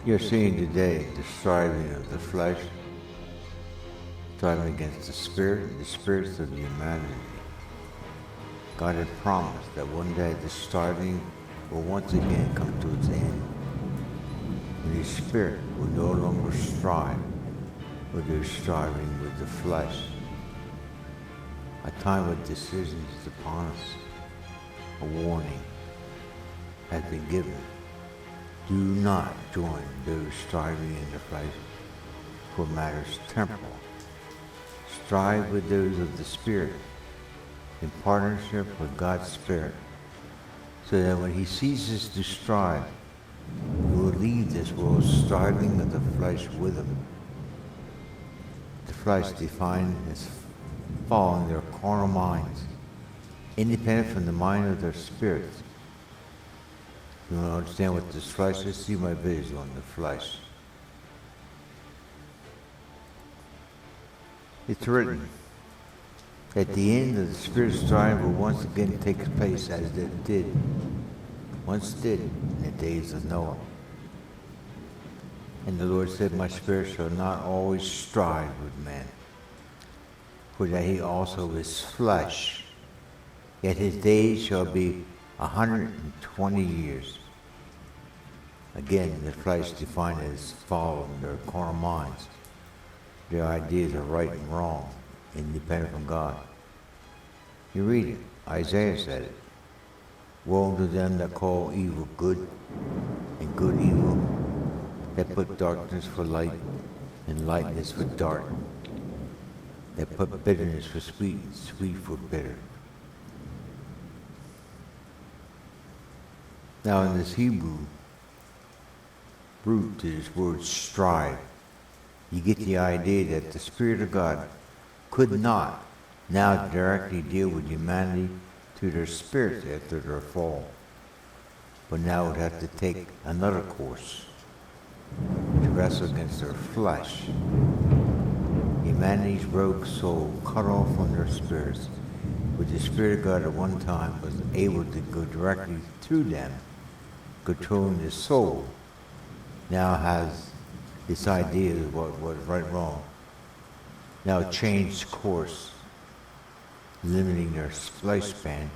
You're seeing today the striving of the flesh, striving against the spirits of humanity. God had promised that one day the striving will once again come to its end. And His Spirit will no longer strive with their striving with the flesh. A time of decision is upon us. A warning has been given. Do not join those striving in the flesh for matters temporal. Strive with those of the Spirit in partnership with God's Spirit, so that when He ceases to strive, you will leave this world striving of the flesh with Him. The flesh defined as following their carnal minds, independent from the mind of their spirits. You want to understand what this flesh is? See my videos on the flesh. It's written that the end of the spirit striving will once again take place as it once did in the days of Noah. And the Lord said, my spirit shall not always strive with man, for that he also is flesh. Yet his days shall be 120 years. Again, the flesh defined as following their carnal minds. Their ideas of right and wrong, independent from God. You read it. Isaiah said it. Woe to them that call evil good and good evil, that put darkness for light and lightness for dark, that put bitterness for sweet and sweet for bitter. Now in this Hebrew root to this word strive, you get the idea that the Spirit of God could not now directly deal with humanity through their spirits after their fall, but now would have to take another course to wrestle against their flesh. Humanity's rogue soul cut off from their spirits, but the Spirit of God at one time was able to go directly through them, controlling the soul, now has this idea of what was right and wrong. Now changed course, limiting their lifespan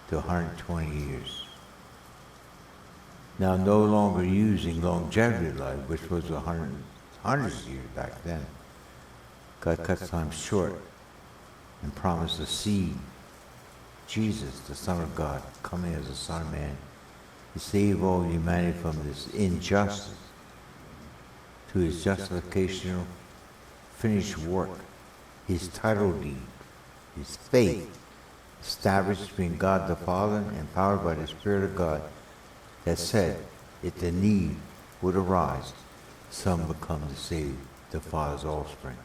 to 120 years. Now no longer using longevity life, which was hundreds of years back then. God cut time short and promised a seed, Jesus, the Son of God, coming as the Son of Man, to save all humanity from this injustice, to his justificational finished work, his title deed, his faith, established between God the Father and empowered by the Spirit of God, that said, if the need would arise, some would come to save the Father's offspring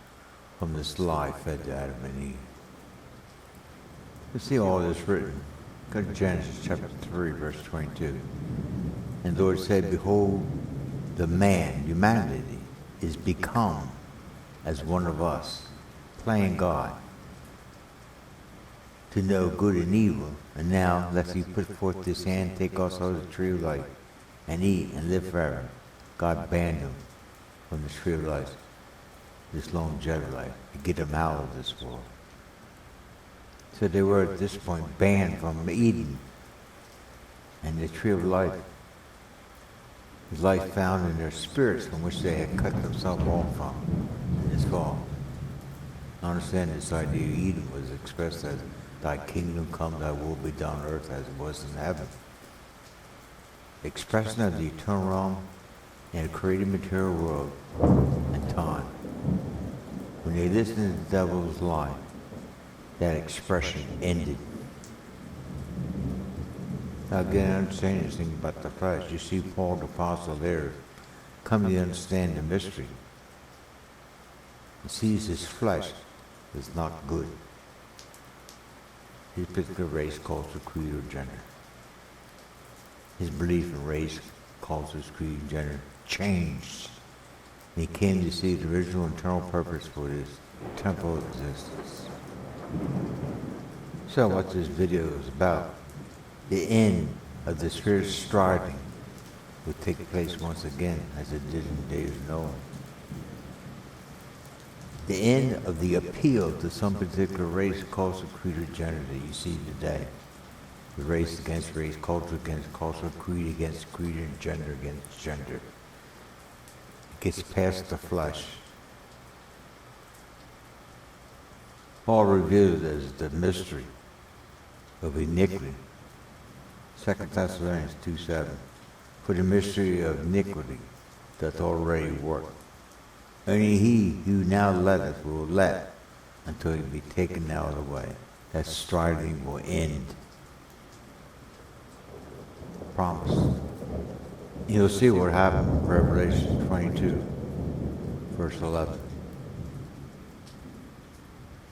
from this lie fed to Adam and Eve. You see all this written. Go to Genesis chapter 3, verse 22. And the Lord said, behold, the man, humanity, is become as one of us, playing God, to know good and evil. And now, lest he put forth his hand, take also the tree of life, and eat and live forever. God banned him from the tree of life, this longevity life, to get him out of this world. So they were at this point banned from Eden and the tree of life. The life found in their spirits from which they had cut themselves off from in this fall. I understand this idea of Eden was expressed as thy kingdom come, thy will be done on earth as it was in heaven. Expression of the eternal realm in a created material world and time. When they listened to the devil's lie, that expression ended. Now again, understand this thing about the flesh. You see Paul the apostle there coming to understand the mystery. He sees his flesh is not good. His particular race, culture, creed, or gender. His belief in race, culture, creed, and gender changed. And he came to see the original internal purpose for his temporal existence. So what this video is about, the end of the spirit's striving will take place once again as it did in the days of Noah. The end of the appeal to some particular race, culture, creed, or gender that you see today. The race against race, culture against culture, creed against creed, and gender against gender. It gets past the flesh. Paul revealed it as the mystery of iniquity. 2 Thessalonians 2:7. For the mystery of iniquity doth already work. Only he who now letteth will let until he be taken out of the way. That striving will end. Promise. You'll see what happened in Revelation 22, verse 11.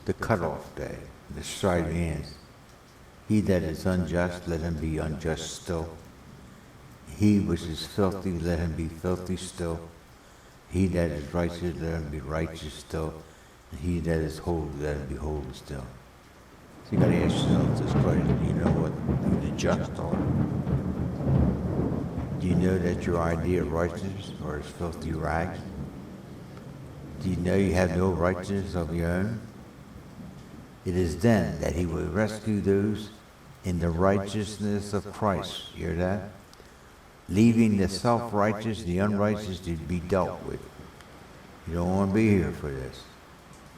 The cutoff day, the striving ends. He that is unjust, let him be unjust still. He which is filthy, let him be filthy still. He that is righteous, let him be righteous still. And he that is holy, let him be holy still. So you got to ask yourself this question. Do you know what who the just are? Do you know that your idea of righteousness are as filthy rags? Do you know you have no righteousness of your own? It is then that he will rescue those in the righteousness of Christ. You hear that? Leaving the self-righteous, the unrighteous to be dealt with. You don't want to be here for this.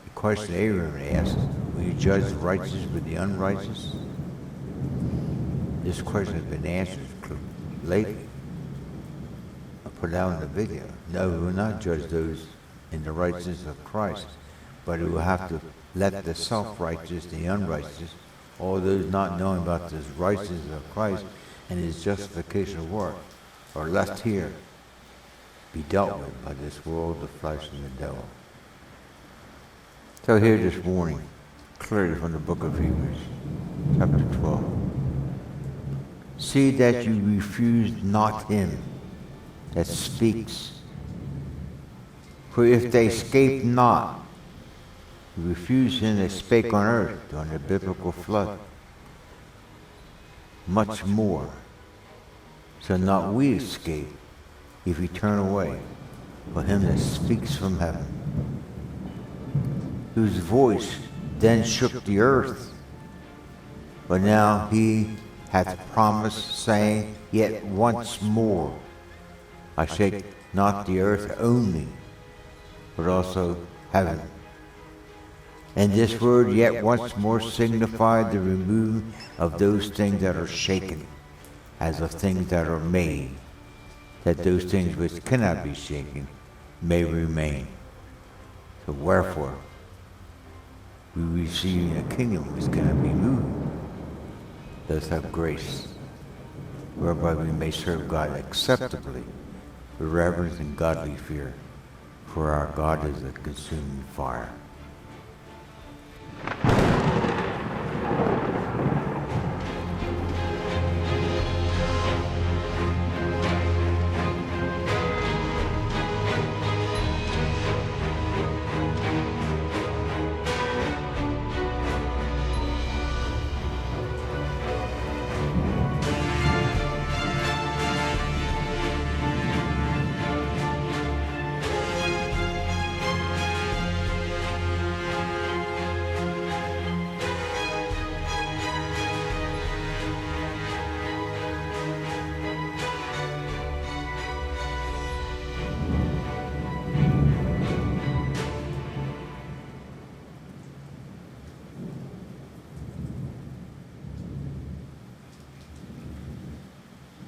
The question Abraham asked, will you judge the righteous with the unrighteous? This question has been answered lately. I put it out in the video. No, we will not judge those in the righteousness of Christ, but we will have to let the self-righteous, the unrighteous, all those not knowing about this righteousness of Christ and his justification of work, are left here, be dealt with by this world, the flesh, and the devil. So here this morning, clearly from the book of Hebrews, chapter 12. See that you refuse not him that speaks. For if they escape not, you refuse him that spake on earth during the biblical flood, much more shall not we escape if we turn away for him that speaks from heaven, whose voice then shook the earth. But now he hath promised, saying, yet once more I shake not the earth only, but also heaven. And this word yet once more signified the removing of those things that are shaken, as of things that are made, that those things which cannot be shaken may remain. So wherefore, we receive a kingdom which cannot be moved. Let us have grace, whereby we may serve God acceptably, with reverence and godly fear, for our God is a consuming fire.